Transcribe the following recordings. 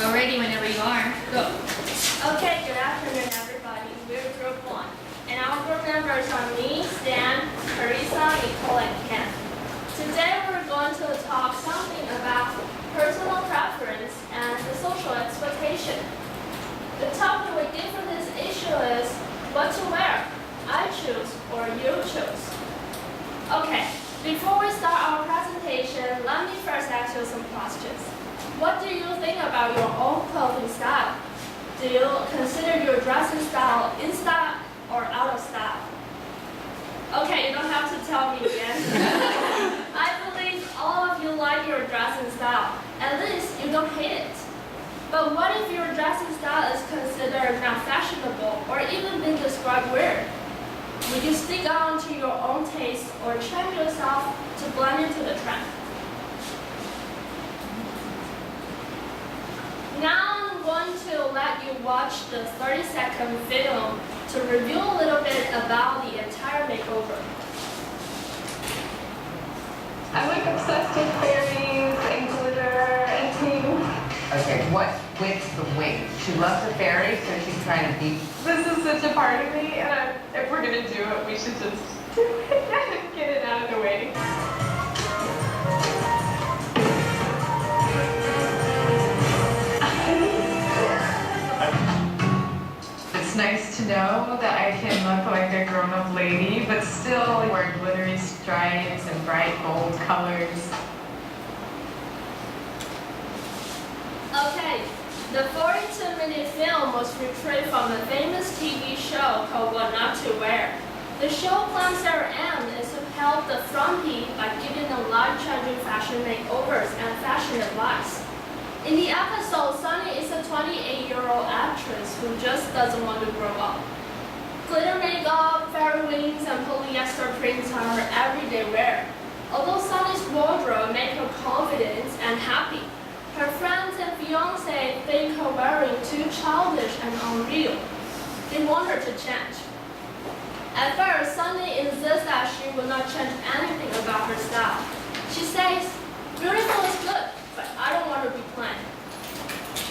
We're ready whenever you are. Go. Okay, good afternoon, everybody. We're Group 1. And our group members are me, Stan, Carissa, Nicole, and Ken. Today we're going to talk something about personal preference and the social expectation. The topic we give for this issue is what to wear. I choose or you choose. Okay, before we start our presentation, let me first ask you some questions. What do you think about your own clothing style? Do you consider your dressing style in style or out of style? Okay, you don't have to tell me again. I believe all of you like your dressing style. At least you don't hate it. But what if your dressing style is considered not fashionable or even been described weird? Would you stick on to your own taste or change yourself to blend into the trend? Now I'm going to let you watch the 30-second film to review a little bit about the entire makeover. I'm like obsessed with fairies and glitter and tea. Okay, what with the wait? She loves the fairies, so she's trying to be. This is such a part of me, and if we're gonna do it, we should just do it. Get it out of the way. It's nice to know that I can look like a grown-up lady, but still wear glittery stripes and bright bold colors. Okay, the 42-minute film was retrieved from a famous TV show called What Not to Wear. The show claims their aim is to help the frumpy by giving them life-changing fashion makeovers and fashion advice. In the episode, Sunny is a 28-year-old actress who just doesn't want to grow up. Glitter makeup, fairy wings, and polyester prints are her everyday wear. Although Sunny's wardrobe makes her confident and happy, her friends and fiancé think her wearing too childish and unreal. They want her to change. At first, Sunny insists that she will not change anything about her style. She says, "Beautiful is good, but I don't want to be plain."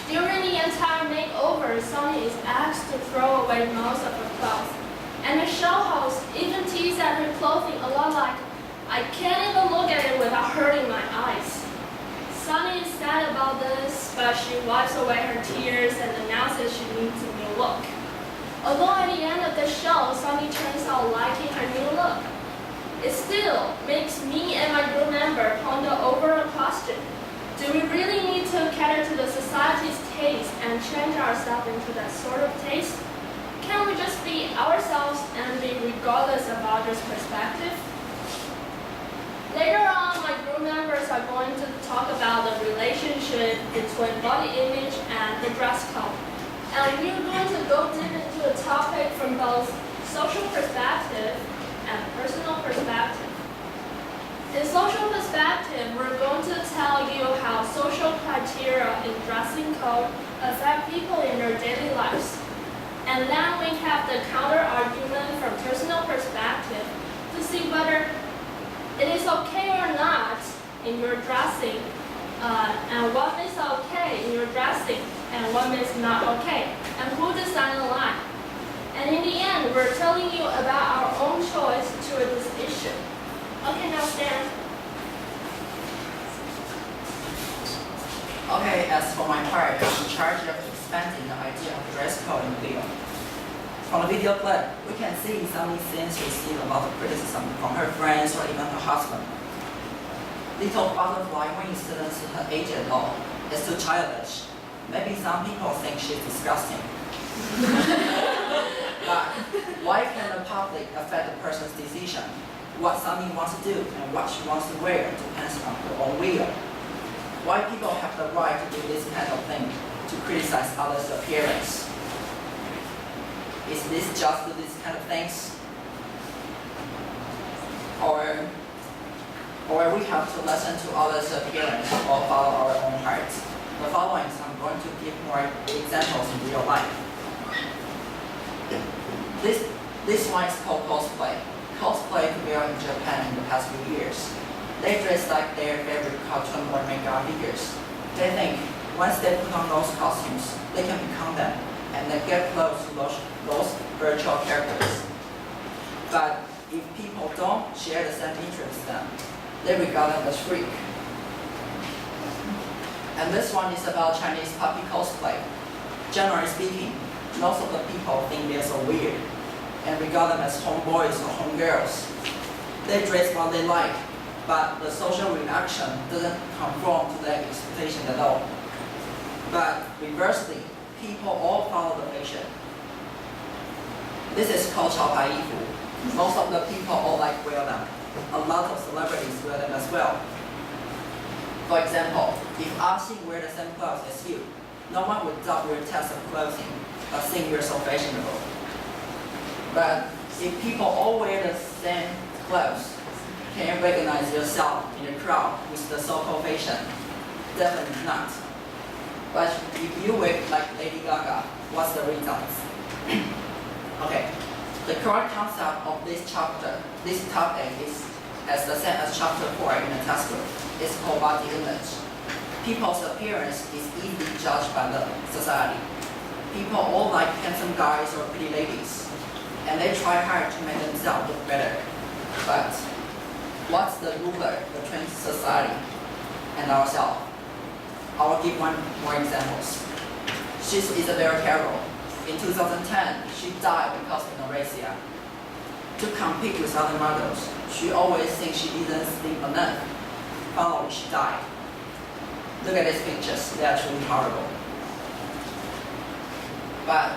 During the entire makeover, Sunny is asked to throw away most of her clothes. And the show host even teased at her clothing a lot like, "I can't even look at it without hurting my eyes." Sunny is sad about this, but she wipes away her tears and announces she needs a new look. Although at the end of the show, Sunny turns out liking her new look, it still makes me and my group member ponder over a question. Do we really need to cater to the society's taste and change ourselves into that sort of taste? Can we just be ourselves and be regardless of others' perspective? Later on, my group members are going to talk about the relationship between body image and the dress code. And we're going to go deep into the topic from both social perspective and personal perspective. In social perspective, we're going to tell you how social criteria in dressing code affect people in their daily lives. And then we have the counter argument from personal perspective to see whether it is okay or not in your dressing, and what is okay in your dressing, and what is not okay, and who design the line. And in the end, we're telling you about our own choice to this issue. Okay, now Stan. Okay, as for my part, I'm in charge of expanding the idea of dress code in video. From the video clip, we can see Sunny scenes receive a lot of criticism from her friends or even her husband. Little butterfly wings didn't suit her age at all. It's too childish. Maybe some people think she's disgusting. But why can the public affect a person's decision? What Sunny wants to do and what she wants to wear depends on her own will. Why people have the right to do this kind of thing, to criticize others' appearance? Is this just these kind of things? Or we have to listen to others' appearance or follow our own hearts? The following I'm going to give more examples in real life. This one is called cosplay. Cosplay prevailed in Japan in the past few years. They dress like their favorite cartoon or manga figures. They think Once they put on those costumes, they can become them and they get close to those virtual characters. But if people don't share the same interests with them, they regard them as freak. And this one is about Chinese puppy cosplay. Generally speaking, most of the people think they're so weird and regard them as homeboys or homegirls. They dress what they like, but the social reaction doesn't conform to their expectation at all. But reversely, people all follow the fashion. This is called 潮牌衣服. Most of the people all like wear them. A lot of celebrities wear them as well. For example, if Archie wear the same clothes as you, no one would doubt your taste of clothing, but think you're so fashionable. But if people all wear the same clothes, can you recognize yourself in the crowd with the so-called fashion? Definitely not. But if you wear like Lady Gaga, what's the results? Okay, the core concept of this chapter, this topic is as the same as chapter 4 in the textbook. It's called body image. People's appearance is easily judged by the society. People all like handsome guys or pretty ladies, and they try hard to make themselves look better. But what's the ruler between society and ourselves? I will give one more examples. She's Isabella Carroll. In 2010, she died because of anorexia. To compete with other models, she always thinks she didn't sleep enough. Finally, she died. Look at these pictures, they are truly horrible. But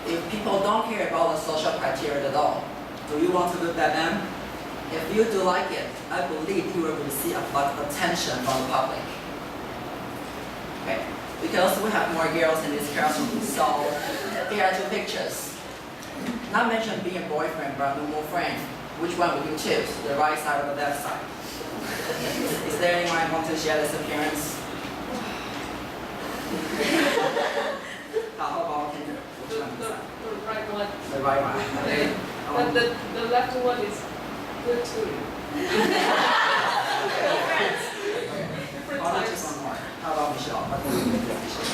if people don't care about the social criteria at all, do you want to look at them? If you do like it, I believe you will receive a lot of attention from the public. Okay, because we have more girls in this classroom, so here are two pictures. Not mention being a boyfriend, but no more friend. Which one would you choose, the right side or the left side? Is there anyone who wants to share this appearance? How about Kendra? Which one is that? The right one. The right one. Okay. But the left one is good too. Different I'll types. just one more. How about Michelle? What do you think of Michelle?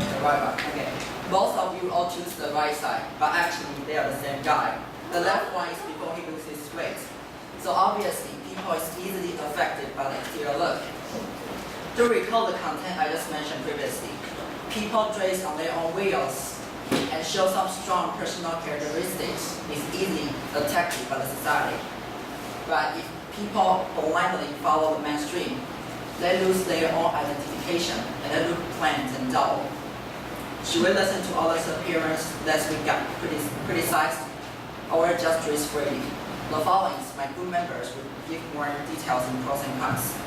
The right one. Okay. Most of you all choose the right side, but actually they are the same guy. The left one is before he loses his weight. So obviously, people is easily affected by the exterior look. To recall the content I just mentioned previously, people dress on their own wheels and show some strong personal characteristics is easily detected by the society. But if people blindly follow the mainstream, they lose their own identification and they look bland and dull. Should we listen to others' appearance lest we get criticized, or just dress freely? The following, my group members will give more details in pros and cons.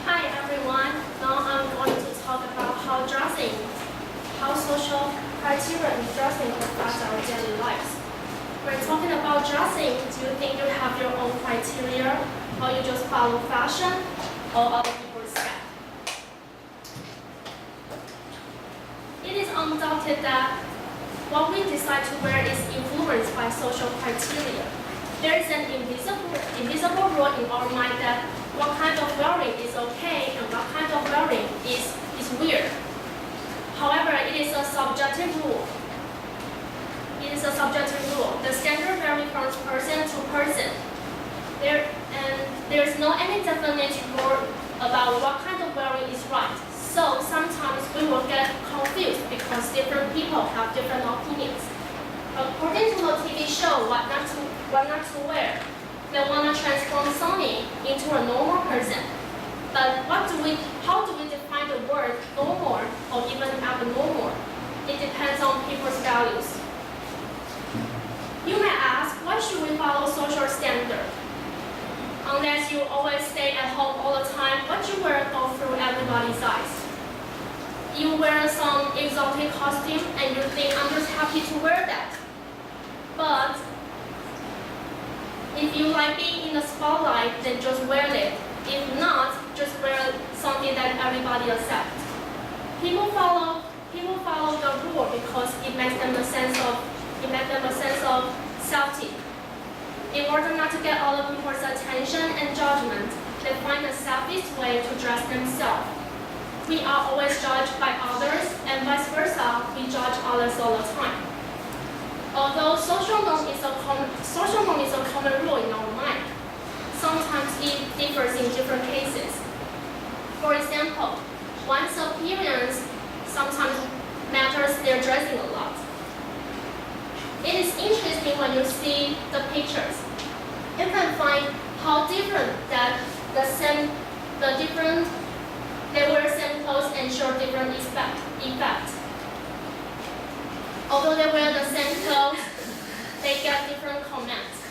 Hi everyone. Now I'm going to talk about how social criteria in dressing affects our daily lives. When talking about dressing, do you think you have your own criteria, or you just follow fashion, or other people's style? It is undoubted that what we decide to wear is influenced by social criteria. There is an invisible rule in our mind that what kind of wearing is okay and what kind of wearing is weird. However, it is a subjective rule. The standard varies from person to person. There is no any definite rule about what kind of wearing is right. So sometimes we will get confused because different people have different opinions. According to the TV show What Not to Wear, they want to transform Sonny into a normal person. But how do we define the word normal or even abnormal? It depends on people's values. You may ask, why should we follow social standard? Unless you always stay at home all the time, what you wear go through everybody's eyes. You wear some exotic costume and you think, I'm just happy to wear that. But if you like being in the spotlight, then just wear it. If not, just wear something that everybody accepts. People follow the rule because it makes them a sense of safety. In order not to get other people's attention and judgment, they find the safest way to dress themselves. We are always judged by others, and vice versa, we judge others all the time. Although social norm is a common rule in our mind, sometimes it differs in different cases. For example, one's appearance sometimes matters their dressing a lot. It is interesting when you see the pictures. You can find how different they wear the same clothes and show different effect. Although they wear the same clothes, they get different comments.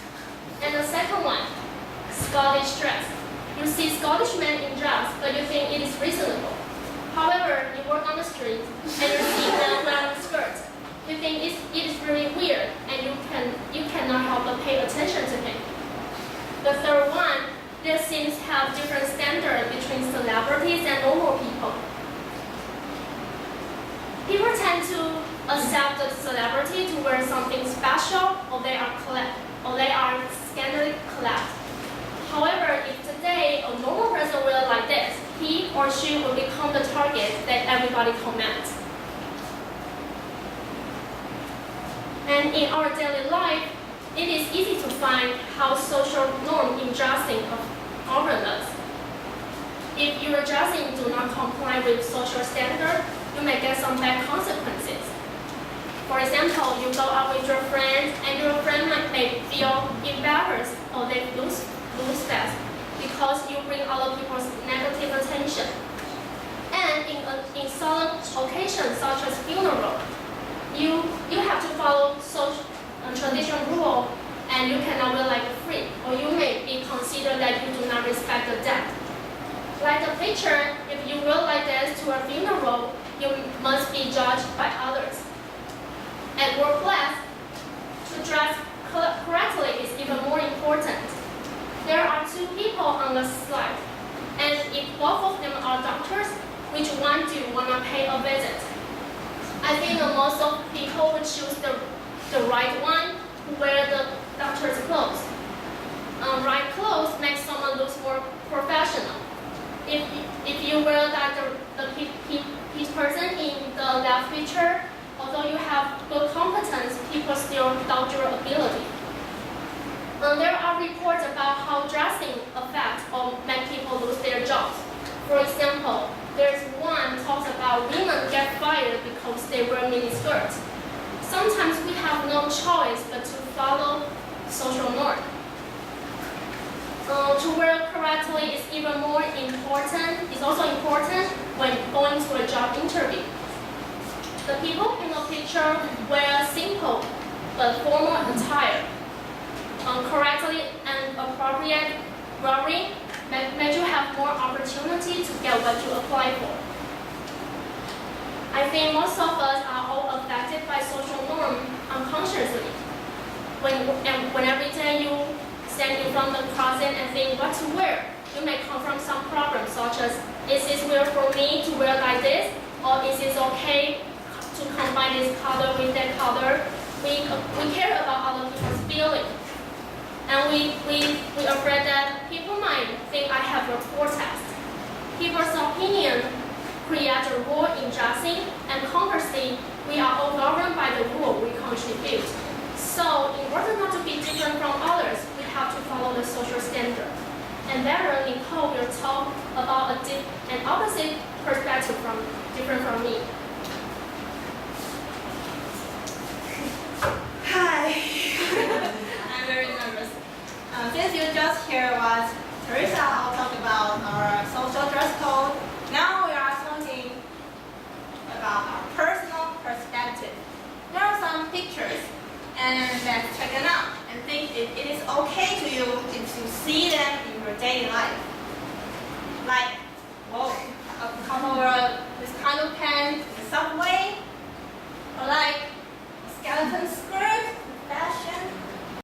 And the second one, Scottish dress. You see Scottish men in dress, but you think it is reasonable. However, you walk on the street and you see them wearing skirts. You think it is really weird, and you cannot help but pay attention to him. The third one, there seems to have different standards between celebrities and normal people. People tend to accept the celebrity to wear something special, or they are scantily clad. However, if today a normal person wears like this, he or she will become the target that everybody comments. And in our daily life, it is easy to find how social norms in dressing govern us. If your dressing do not comply with social standards, you may get some bad consequences. For example, you go out with your friends and your friend may feel embarrassed or they lose face because you bring other people's negative attention. And in solemn occasions such as funeral, you have to follow social traditional rule, and you cannot wear like a freak, or you may be considered that you do not respect the dead. Like the picture, if you wear like this to a funeral, you must be judged by others. At workplace, to dress correctly is even more important. There are two people on the slide, and if both of them are doctors, which one do you want to pay a visit? I think that most of people would choose the right one who wear the doctor's clothes. Right clothes makes someone look more professional. If you wear like the person in the left picture, although you have good competence, people still doubt your ability. There are reports about how dressing affects or make people lose their jobs. For example, there's one talks about women get fired because they wear mini skirts. Sometimes we have no choice but to follow social norm. To wear correctly is even more important. It's also important when going to a job interview. The people in the picture wear simple but formal attire. Correctly and appropriate wearing may you have more opportunity to get what you apply for. I think most of us are all affected by social norm unconsciously. When every day you stand in front of the closet and think what to wear, you may confront some problems such as, is this weird for me to wear like this? Or is it okay to combine this color with that color? We care about other people's feelings. And we afraid that people might think I have a poor test. People's opinion creates a rule in dressing, and conversely, we are all governed by the rule we contribute. So, in order not to be different from others, we have to follow the social standard. And later, Nicole will talk about an opposite perspective different from me. Hi. I'm very nervous. Since you just heard what Teresa will talk about our social dress code, now we are talking about our personal perspective. There are some pictures, and let's check them out and think if it is okay to you if you see them in your daily life. Like, whoa, come over this kind of pants in the subway, or like a skeleton skirt, fashion.